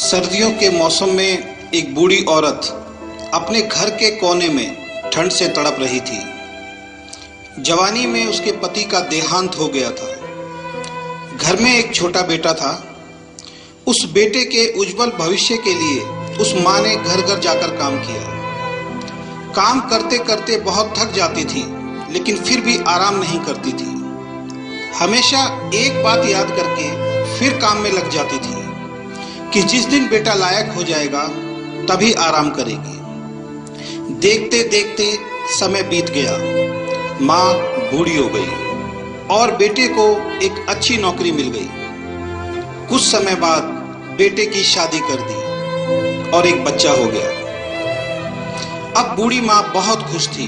सर्दियों के मौसम में एक बूढ़ी औरत अपने घर के कोने में ठंड से तड़प रही थी। जवानी में उसके पति का देहांत हो गया था। घर में एक छोटा बेटा था। उस बेटे के उज्जवल भविष्य के लिए उस माँ ने घर घर जाकर काम किया। काम करते करते बहुत थक जाती थी, लेकिन फिर भी आराम नहीं करती थी। हमेशा एक बात याद करके फिर काम में लग जाती थी कि जिस दिन बेटा लायक हो जाएगा तभी आराम करेगी। देखते देखते समय बीत गया। माँ बूढ़ी हो गई और बेटे को एक अच्छी नौकरी मिल गई। कुछ समय बाद बेटे की शादी कर दी और एक बच्चा हो गया। अब बूढ़ी माँ बहुत खुश थी।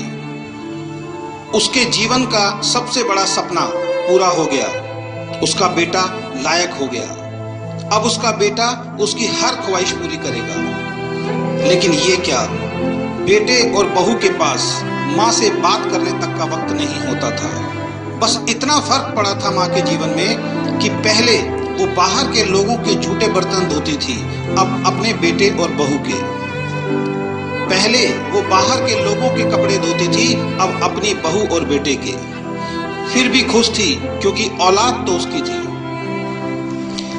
उसके जीवन का सबसे बड़ा सपना पूरा हो गया। उसका बेटा लायक हो गया। अब उसका बेटा उसकी हर ख्वाहिश पूरी करेगा। लेकिन ये क्या, बेटे और बहू के पास माँ से बात करने तक का वक्त नहीं होता था। बस इतना फर्क पड़ा था माँ के जीवन में कि पहले वो बाहर के लोगों के जूठे बर्तन धोती थी, अब अपने बेटे और बहू के। पहले वो बाहर के लोगों के कपड़े धोती थी, अब अपनी बहू और बेटे के। फिर भी खुश थी क्योंकि औलाद तो उसकी थी।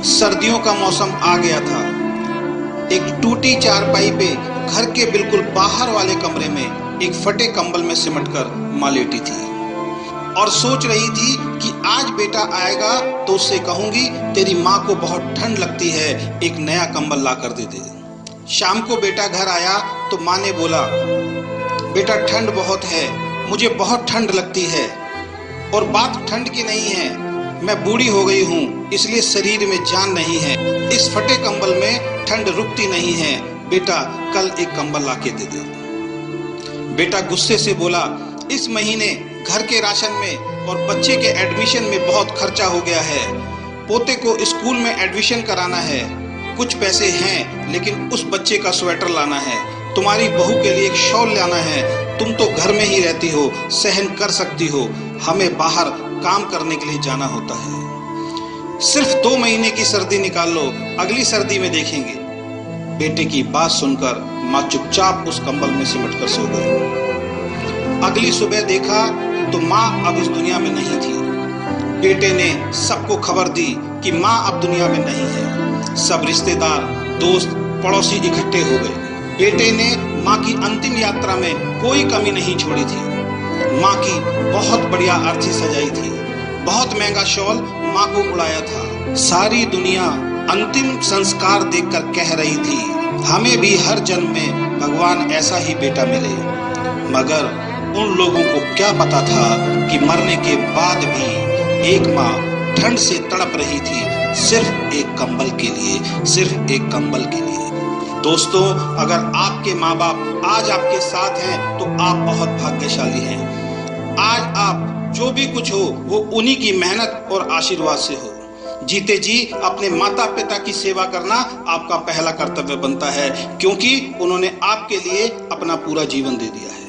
सर्दियों का मौसम आ गया था। एक टूटी चारपाई पे घर के बिल्कुल बाहर वाले कमरे में एक फटे कंबल में सिमटकर माँ लेटी थी और सोच रही थी कि आज बेटा आएगा तो उससे कहूंगी तेरी माँ को बहुत ठंड लगती है, एक नया कंबल ला कर दे दे। शाम को बेटा घर आया तो माँ ने बोला, बेटा ठंड बहुत है, मुझे बहुत ठंड लगती है। और बात ठंड की नहीं है, मैं बूढ़ी हो गई हूँ इसलिए शरीर में जान नहीं है। इस फटे कंबल में ठंड रुकती नहीं है। बेटा कल एक कंबल ला के दे दे। बेटा गुस्से से बोला, इस महीने घर के राशन में और बच्चे के एडमिशन में बहुत खर्चा हो गया है। पोते को स्कूल में एडमिशन कराना है। कुछ पैसे हैं लेकिन उस बच्चे का स्वेटर लाना है। तुम्हारी बहू के लिए एक शॉल लाना है। तुम तो घर में ही रहती हो, सहन कर सकती हो, हमें बाहर काम करने के लिए जाना होता है। सिर्फ 2 महीने की सर्दी निकाल लो, अगली सर्दी में देखेंगे। बेटे की बात सुनकर माँ चुपचाप उस कंबल में सिमट कर सो गई। अगली सुबह देखा तो माँ अब इस दुनिया में नहीं थी। बेटे ने सबको खबर दी कि माँ अब दुनिया में नहीं है। सब रिश्तेदार, दोस्त, पड़ोसी इकट्ठे हो गए। बेटे ने माँ की अंतिम यात्रा में कोई कमी नहीं छोड़ी थी। माँ की बहुत बढ़िया अर्थी सजाई थी। बहुत महंगा शॉल माँ को उड़ाया था। सारी दुनिया अंतिम संस्कार देखकर कह रही थी, हमें भी हर जन्म में भगवान ऐसा ही बेटा मिले। मगर उन लोगों को क्या पता था कि मरने के बाद भी एक माँ ठंड से तड़प रही थी, सिर्फ एक कंबल के लिए, सिर्फ एक कंबल के लिए। दोस्तों, अगर आपके माँ बाप आज आपके साथ हैं तो आप बहुत भाग्यशाली हैं। आज आप जो भी कुछ हो वो उन्हीं की मेहनत और आशीर्वाद से हो। जीते जी अपने माता पिता की सेवा करना आपका पहला कर्तव्य बनता है, क्योंकि उन्होंने आपके लिए अपना पूरा जीवन दे दिया है।